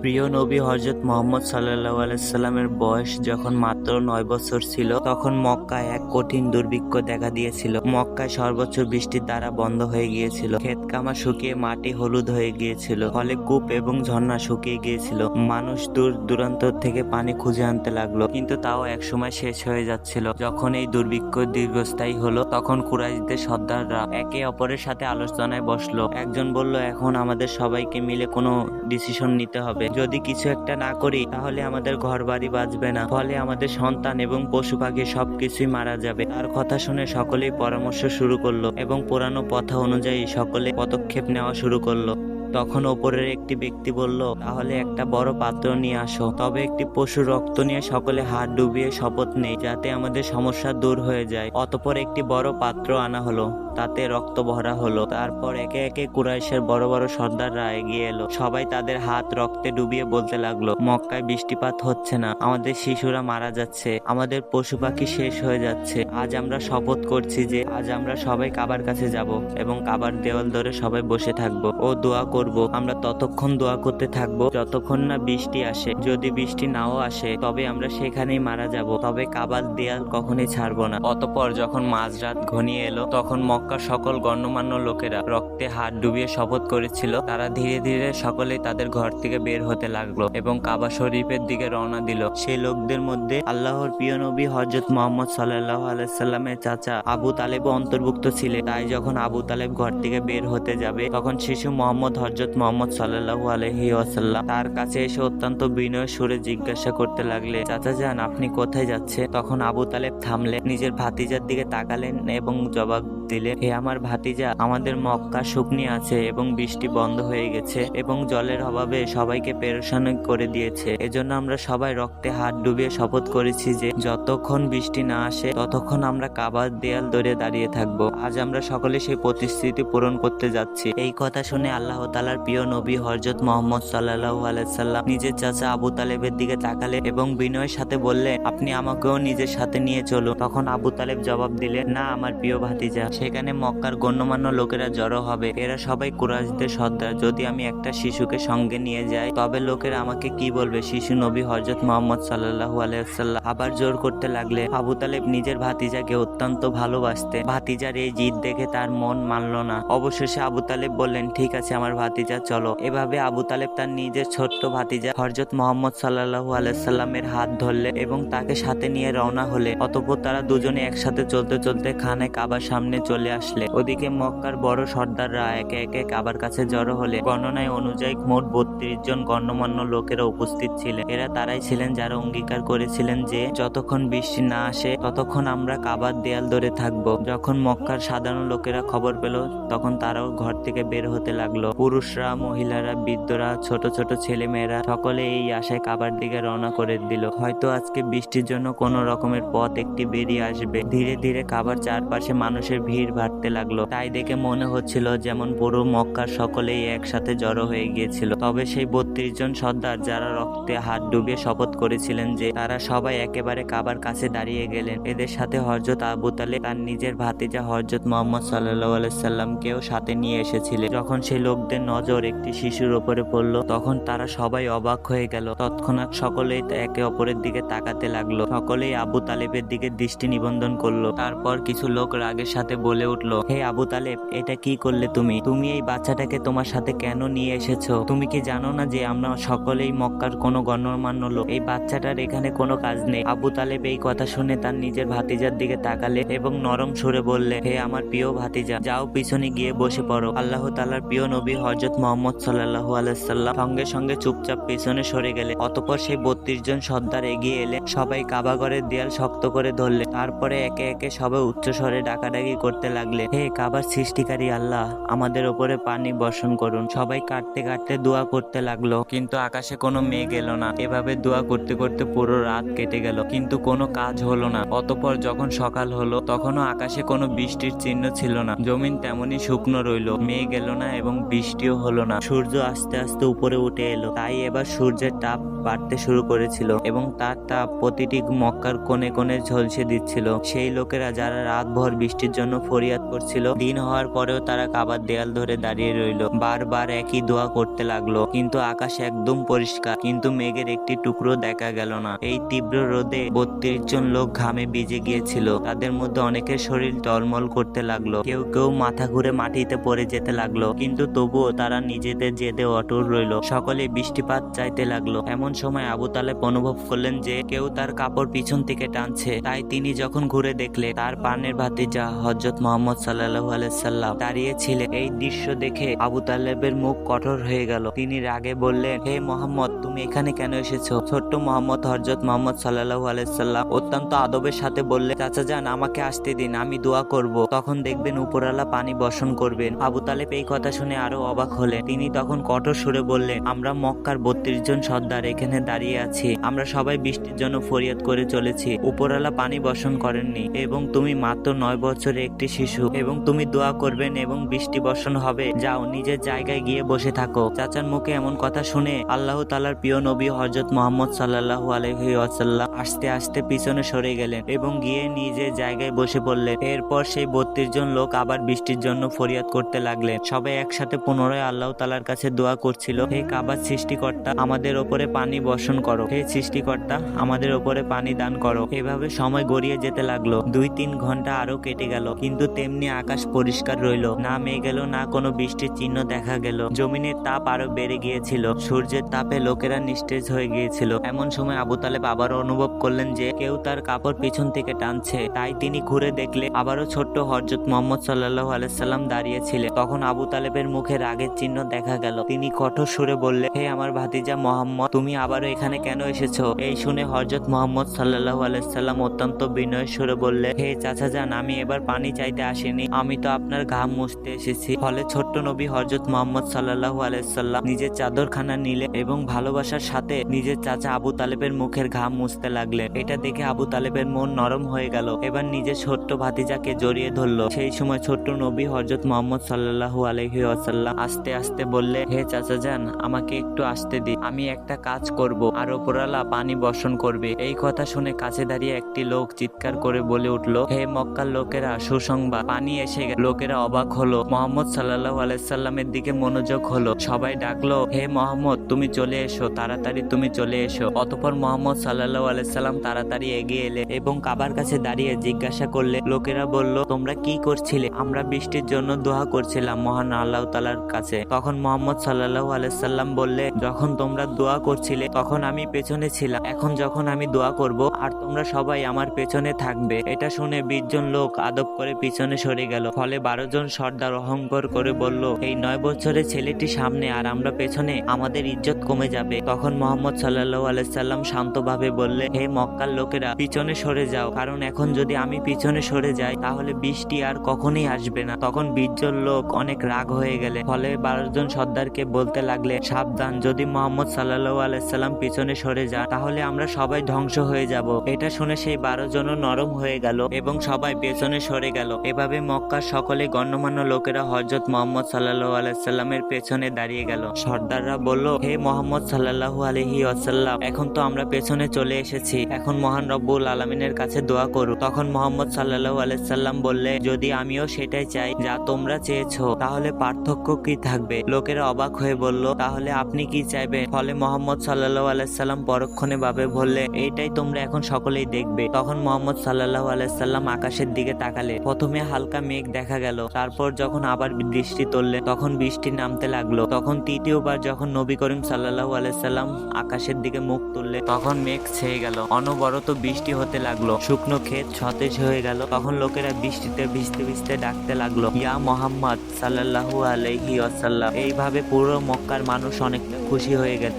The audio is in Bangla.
প্রিয় নবী হযরত মুহাম্মদ সাল্লাল্লাহু আলাইহি সাল্লামের বয়স যখন মাত্র 9 বছর ছিল, তখন মক্কায় এক কঠিন দুর্ভিক্ষ দেখা দিয়েছিল। মক্কায় সর্বোচ্চ বৃষ্টির দ্বারা বন্ধ হয়ে গিয়েছিল। ক্ষেতখামার শুকিয়ে মাটি হলুদ হয়ে গিয়েছিল। ফলে কূপ এবং ঝর্ণা শুকিয়ে গিয়েছিল। মানুষ দূর দূরান্ত থেকে পানি খুঁজে আনতে লাগলো, কিন্তু তাও একসময় শেষ হয়ে যাচ্ছিল। যখন এই দুর্ভিক্ষ দীর্ঘস্থায়ী হলো, তখন কুরাইশদের সর্দাররা একে অপরের সাথে আলোচনায় বসলো। একজন বলল, এখন আমাদের সবাইকে মিলে কোনো ডিসিশন নিতে হবে। যদি কিছু একটা না করি, তাহলে আমাদের ঘর বাড়ি বাঁচবে না, ফলে আমাদের সন্তান এবং পশু পাখি সবকিছুই মারা যাবে। তার কথা শুনে সকলেই পরামর্শ শুরু করলো এবং পুরানো প্রথা অনুযায়ী সকলে পদক্ষেপ নেওয়া শুরু করলো। তখন ওপরের একটি ব্যক্তি বলল, তাহলে একটা বড় পাত্র নিয়ে আসো, তবে একটি পশুর রক্ত নিয়ে সকলে হাত ডুবিয়ে শপথ নেই যাতে আমাদের সমস্যা দূর হয়ে যায়। অতঃপর একটি বড় পাত্র আনা হলো, তাতে রক্ত ভরা হলো। তারপর একে একে কুরাইশের বড় বড় সর্দাররা এগিয়ে এলো। সবাই তাদের হাত রক্তে ডুবিয়ে বলতে লাগলো, মক্কায় বৃষ্টিপাত হচ্ছে না, আমাদের শিশুরা মারা যাচ্ছে, আমাদের পশু পাখি শেষ হয়ে যাচ্ছে। আজ আমরা শপথ করছি যে আজ আমরা সবাই কাবার কাছে যাব এবং কাবার দেওয়াল ধরে সবাই বসে থাকবো ও দোয়া করব। আমরা ততক্ষণ দোয়া করতে থাকবো যতক্ষণ না বৃষ্টি আসে। যদি বৃষ্টি নাও আসে, তবে আমরা সেখানেই মারা যাব, তবে কাবার দেয়াল কখনোই ছাড়বো না। অতঃপর যখন মাঝরাত ঘনিয়ে এলো, তখন মক্কার সকল গণ্যমান্য লোকেরা রক্তে হাত ডুবিয়ে শপথ করেছিল, তারা ধীরে ধীরে সকলেই তাদের ঘর থেকে বের হতে লাগলো এবং কাবা শরীফের দিকে রওনা দিল। সেই লোকদের মধ্যে আল্লাহর প্রিয় নবী হযরত মুহাম্মদ সাল্লাল্লাহু আলাইহি সাল্লামের চাচা আবু তালেবও অন্তর্ভুক্ত ছিলেন। তাই যখন আবু তালেব ঘর থেকে বের হতে যাবে, তখন শিশু মোহাম্মদ হযরত মুহাম্মদ সাল্লাল্লাহু আলাইহি ওয়াসাল্লাম তার কাছে এসে অত্যন্ত বিনয় সুরে জিজ্ঞাসা করতে লাগলে, চাচা যান, আপনি কোথায় যাচ্ছে? তখন আবু তালেব থামলেন, নিজের ভাতিজার দিকে তাকালেন এবং জবাব দিলেন, হে আমার ভাতিজা, আমাদের মক্কা শুকনি আছে এবং বৃষ্টি বন্ধ হয়ে গেছে এবং জলের অভাবে সবাইকে পেরেশান করে দিয়েছে। এজন্য আমরা সবাই রক্তে হাত ডুবিয়ে শপথ করেছি যে যতক্ষণ বৃষ্টি না আসে ততক্ষণ আমরা কাবার দেয়াল ধরে দাঁড়িয়ে থাকবো। আজ আমরা সকলে সেই প্রতিশ্রুতি পূরণ করতে যাচ্ছি। এই কথা শুনে আল্লাহ তাআলার প্রিয় নবী হযরত মুহাম্মদ সাল্লাল্লাহু আলাইহি সাল্লাম নিজের চাচা আবু তালেবের দিকে তাকালেন এবং বিনয়ের সাথে বললেন, আপনি আমাকেও নিজের সাথে নিয়ে চলুন। তখন আবু তালেব জবাব দিলেন, না আমার প্রিয় ভাতিজা, সেখানে মক্কার গণ্যমান্য লোকেরা জড়ো হবে, এরা সবাই কুরাইশদের সর্দার। যদি আমি একটা শিশুকে সঙ্গে নিয়ে যাই, তবে লোকেরা আমাকে কি বলবে? শিশু নবী হযরত মুহাম্মদ সাল্লাল্লাহু আলাইহি ওয়াসাল্লাম আবার জোর করতে লাগলেন। আবু তালেব নিজের ভাতিজাকে অত্যন্ত ভালোবাসতেন। ভাতিজার এই জিদ দেখে তার মন মানল না। অবশেষে আবু তালেব বললেন, ঠিক আছে আমার ভাতিজা, চলো। এভাবে আবু তালেব তার নিজের ছোট্ট ভাতিজা হযরত মুহাম্মদ সাল্লাল্লাহু আলাইহি ওয়াসাল্লামের হাত ধরলেন এবং তাকে সাথে নিয়ে রওনা হলেন। অতঃপর তারা দুজনে একসাথে চলতে চলতে খানে কাবার সামনে চলে আসলে। ওদিকে মক্কার বড় সর্দাররা একে একে কাবার কাছে জড়ো হলে গণনায় অনুযায়ী মোট 32 জন গণ্যমান্য লোকেরা উপস্থিত ছিলেন। এরা তারাই ছিলেন যারা অঙ্গীকার করেছিলেন যে যতক্ষণ বৃষ্টি না আসে ততক্ষণ আমরা কাবার দেয়াল ধরে থাকবো। যখন মক্কার সাধারণ লোকেরা খবর পেল, তখন তারাও ঘর থেকে বের হতে লাগলো। পুরুষরা, মহিলারা, বৃদ্ধরা, ছোট ছোট ছেলে মেয়েরা সকলে এই আশায় কাবার দিকে রওনা করে দিল। হয়তো আজকে বৃষ্টির জন্য কোনো রকমের পথ একটি বেরিয়ে আসবে। ধীরে ধীরে কাবার চারপাশে মানুষের ভিড় বাড়তে লাগলো। তাই দেখে মনে হচ্ছিল যেমন পুরো মক্কার সকলেই একসাথে জড়ো হয়ে গিয়েছিল। তবে সেই 32 জন সর্দার যারা রক্তে হাত ডুবিয়ে শপথ করেছিলেন যে তারা সবাই একেবারে কাবার কাছে দাঁড়িয়ে গেলেন। এদের সাথে হযরত আবু তালেব তার নিজের ভাতিজা হযরত মুহাম্মদ সাল্লাল্লাহু আলাইহি সাল্লামকেও সাথে নিয়ে এসেছিলেন। যখন সেই লোকদের নজর একটি শিশুর উপরে পড়ল, তখন তারা সবাই অবাক হয়ে গেল। তৎক্ষণাৎ সকলেই একে অপরের দিকে তাকাতে লাগলো। সকলেই আবু তালেবের দিকে দৃষ্টি নিবন্ধন করলো। তারপর কিছু লোক রাগের সাথে বলে উঠলো, হে আবু তালেব, এটা কি করলে তুমি? তুমি এই বাচ্চাটাকে তোমার সাথে কেন নিয়ে এসেছো? তুমি কি জানো না যে আমরা সকলেই মক্কার কোনো গণ্যমান্য লোক? এই বাচ্চাটার এখানে কোনো কাজ নেই। আবু তালেব এই কথা শুনে তার নিজের ভাতিজার দিকে তাকালে এবং নরম সুরে বললে, হে আমার প্রিয় ভাতিজা, যাও পিছনে গিয়ে বসে পড়ো। আল্লাহ তাআলার প্রিয় নবী হযরত মুহাম্মদ সাল্লাল্লাহু আলাইহি সাল্লাম সঙ্গে সঙ্গে চুপচাপ পিছনে সরে গেলে। অতঃপর সেই 32 জন সর্দার এগিয়ে এলে। সবাই কাবাঘরের দেয়াল শক্ত করে ধরলে। তারপরে একে একে সবাই উচ্চ স্বরে ডাকাডাকি করতে লাগলে, হে কাবার সৃষ্টিকারী আল্লাহ, আমাদের ওপরে পানি বর্ষণ করুন। সবাই কাটতে কাটতে দোয়া করতে লাগলো, কিন্তু আকাশে কোনো মেঘ এলো না। এভাবে দোয়া করতে করতে পুরো রাত কেটে গেল, কিন্তু কোনো কাজ হলো না। অতঃপর যখন সকাল হলো, তখনও আকাশে কোনো বৃষ্টির চিহ্ন ছিল না। জমিন তেমনই শুকনো রইল, মেঘ এলো না এবং বৃষ্টিও হলো না। সূর্য আস্তে আস্তে উপরে উঠে এলো। তাই এবার সূর্যের তাপ বাড়তে শুরু করেছিল এবং তার তাপ প্রতিটি মক্কার কোণে কোণে ঝলসে দিচ্ছিল। সেই লোকেরা যারা রাতভর বৃষ্টির জন্য ফরিয়াদ করছিল। দিন হওয়ার পরেও তারা কাবার দেয়াল ধরে দাঁড়িয়ে রইল, বারবার একই দোয়া করতে লাগলো। কিন্তু আকাশ একদম পরিষ্কার, কিন্তু মেঘের একটি টুকরো দেখা গেল না। এই তীব্র রোদে 32 জন লোক ঘামে ভিজে গিয়েছিল। তাদের মধ্যে অনেকের শরীর টলমল করতে লাগলো, কেউ কেউ মাথা ঘুরে মাটিতে পড়ে যেতে লাগলো, কিন্তু তবুও তারা নিজেদের জেদে অটল রইল। সকলে বৃষ্টিপাত চাইতে লাগলো। এমন সময় আবু তালেব অনুভব করলেন যে কেউ তার কাপড় পিছন থেকে টানছে। তাই তিনি যখন ঘুরে দেখলে তার পানের ভাতিজা হযরত মুহাম্মদ সাল্লাল্লাহু আলাইহি সাল্লাম দাঁড়িয়েছিলেন। এই দৃশ্য দেখে আবু তালেবের মুখ কঠোর হয়ে গেল। তিনি রাগে বললেন, হে মোহাম্মদ, তুমি এখানে কেন এসেছো? ছোট্ট মোহাম্মদ হযরত মুহাম্মদ সাল্লাল্লাহু আলাইহি সাল্লাম অত্যন্ত আদবের সাথে বললেন, চাচা যান, আমাকে আসতে দিন, আমি দোয়া করব, তখন দেখবেন উপরওয়ালা পানি বর্ষণ করবেন। আবু তালেব এই কথা শুনে আরো অবাক হলেন। তিনি তখন কঠোর সুরে বললেন, আমরা মক্কার 32 জন সর্দার এখানে দাঁড়িয়ে আছি। আমরা সবাই বৃষ্টির জন্য ফরিয়াদ করে চলেছি। উপরওয়ালা পানি বর্ষণ করেননি, এবং তুমি মাত্র 9 বছরের একটি শিশু, এবং তুমি দোয়া করবেন এবং বৃষ্টি বর্ষণ হবে। যাও, নিজের জায়গায় গিয়ে বসে থাকো। চাচার মুখে এমন কথা শুনে আল্লাহ তাআলার প্রিয় নবী হযরত মুহাম্মদ সাল্লাল্লাহু আলাইহি ওয়াসাল্লাম আস্তে আস্তে পিছনে সরে গেলেন এবং গিয়ে নিজের জায়গায় বসে পড়লেন। এরপর সেই 32 জন লোক আবার বৃষ্টির জন্য ফরিয়াদ করতে লাগলেন। সবাই একসাথে পুনরায় আল্লাহ তাআলার কাছে দোয়া করছিল, হে কাবার সৃষ্টিকর্তা, আমাদের ওপরে পানি বর্ষণ করো। হে সৃষ্টিকর্তা, আমাদের ওপরে পানি দান করো। এভাবে সময় গড়িয়ে যেতে লাগলো। 2-3 ঘন্টা আরো কেটে গেল, কিন্তু তেমনি আকাশ পরিষ্কার রইল না। মেঘ এলো না, কোনো বৃষ্টির চিহ্ন দেখা গেল। জমিনের তাপ আরো বেড়ে গিয়েছিল। সূর্যের তাপে লোকেরা নিস্তেজ হয়ে গিয়েছিল। এমন সময় আবু তালেব আবারও অনুভব করলেন যে কেউ তার কাপড় পিছন থেকে টানছে। তাই তিনি ঘুরে দেখলে আবারও ছোট্ট হযরত মুহাম্মদ সাল্লাল্লাহু আলাইহি সাল্লাম দাঁড়িয়েছিলেন। তখন আবু তালেবের মুখে রাগের চিহ্ন দেখা গেল। তিনি কঠোর সুরে বললেন, হে আমার ভাতিজা মুহাম্মদ, তুমি আবারও এখানে কেন এসেছো? এই শুনে হযরত মুহাম্মদ সাল্লাল্লাহু আলাইহি সাল্লাম অত্যন্ত বিনয়ের সুরে বললে, হে চাচা যান, আমি এবার পানি চাইতে আসিনি, আমি তো আপনার ঘাম মুছতে এসেছি। ফলে ছোট্ট নবী হযরত মুহাম্মদ সাল্লাল্লাহু আলাইহি সাল্লাম নিজের চাদরখানা নিলে এবং ভালোবাসার সাথে নিজের চাচা আবু তালেবের মুখের ঘাম মুছতে লাগলেন। এটা দেখে আবু তালেবের মন নরম হয়ে গেল। এবার নিজের ছোট্ট ভাতিজাকে জড়িয়ে ধরলো। সেই সময় ছোট্ট নবী হযরত মুহাম্মদ সাল্লাল্লাহু আলাইহি ওয়াসাল্লাম আস্তে আস্তে বললে, হে চাচা যান, আমাকে একটু আসতে দিন, আমি একটা কাজ করব, আর উপরওয়ালা পানি বর্ষণ করবে। এই কথা শুনে কাছে দাঁড়িয়ে একটি লোক চিৎকার করে বলে উঠল, হে মক্কার লোকেরা, সুসংবাদ, পানি এসে গেছে। লোকেরা অবাক হলো, মুহাম্মদ সাল্লাল্লাহু আলাইহি সাল্লামের দিকে মনোযোগ হলো। সবাই ডাকলো, হে মুহাম্মদ, তুমি চলে এসো, তাড়াতাড়ি তুমি চলে এসো। অতঃপর মুহাম্মদ সাল্লাল্লাহু আলাইহি সাল্লাম তাড়াতাড়ি এগিয়ে এলে এবং কাবার কাছে দাঁড়িয়ে জিজ্ঞাসা করলে। লোকেরা বলল, তোমরা কি করছিলে? আমরা বৃষ্টির জন্য দোয়া করছিলাম মহান আল্লাহ তাআলার কাছে। তখন মুহাম্মদ সাল্লাল্লাহু আলাইহি সাল্লাম বললে, যখন তোমরা দোয়া করছিলে তখন আমি পেছনে ছিলাম, এখন যখন আমি দোয়া করব আর তোমরা সবাই আমার পেছনে থাকবে। এটা শুনে 20 জন লোক আদব করে পিছনে সরে গেল। ফলে 12 জন সর্দার অহংকার করে বলল, এই 9 বছরের ছেলেটি সামনে আর আমরা পেছনে, আমাদের ইজ্জত কমে যাবে। তখন মুহাম্মদ সাল্লাল্লাহু আলাইহি সাল্লাম শান্তভাবে বললে, হে মক্কার লোকেরা, পিছনে সরে যাও, কারণ এখন যদি আমি পিছনে সরে যাই তাহলে বৃষ্টি আর কখনোই আসবে না। তখন 20 জন লোক অনেক রাগ হয়ে গেলে। ফলে 12 জন সর্দারকে বলতে লাগলে, সাবধান, যদি মুহাম্মদ সাল্লাল্লাহু আলাইহি সাল্লাম পিছনে সরে যান তাহলে আমরা সবাই ধ্বংস হয়ে যাব। এটা শুনে সেই 12 জনও নরম হয়ে গেল এবং সবাই পেছনে সরে গেল। এভাবে মক্কার সকলে গণ্যমান্য লোকেরা হযরত মুহাম্মদ সাল্লাল্লাহু আলাইহি সাল্লামের পেছনে দাঁড়িয়ে গেল। সর্দাররা বলল, হে মুহাম্মদ সাল্লাল্লাহু আলাইহি ওয়াসাল্লাম, এখন তো আমরা পেছনে চলে এসেছি, এখন মহান রব্বুল আলামিনের কাছে দোয়া করো। তখন মুহাম্মদ সাল্লাল্লাহু আলাইহি সাল্লাম বললে, যদি আমিও সেটাই চাই যা তোমরা চেয়েছো তাহলে পার্থক্য কি থাকবে? লোকেরা অবাক হয়ে বলল, তাহলে আপনি কি চাইবেন? ফলে মুহাম্মদ সাল্লাল্লাহু আলাইহি সাল্লাম পরক্ষণে ভাবে বললে, এইটাই তোমরা এখন সকলেই দেখবে। তখন মুহাম্মদ সাল্লাল্লাহু আলাইহি সাল্লাম আকাশের দিকে তাকালে। প্রথমে হালকা মেঘ দেখা গেল, তারপর যখন আবার দৃষ্টি তুললে তখন বৃষ্টি নামতে লাগলো। তখন তৃতীয়বার যখন নবী করিম সাল্লাল্লাহু আলাইহি সাল্লাম আকাশের দিকে মুখ তুললে তখন মেঘ ছেয়ে গেল। অনবরত বৃষ্টি হতে লাগলো, শুকনো ক্ষেত সতেজ হয়ে গেল। তখন লোকেরা বৃষ্টিতে ভিজতে ভিজতে ডাকতে লাগলো, ইয়া মুহাম্মদ সাল্লাল্লাহু আলাইহি ওয়াসাল্লাম। এইভাবে পুরো মক্কার মানুষ অনেকটা খুশি হয়ে গেল।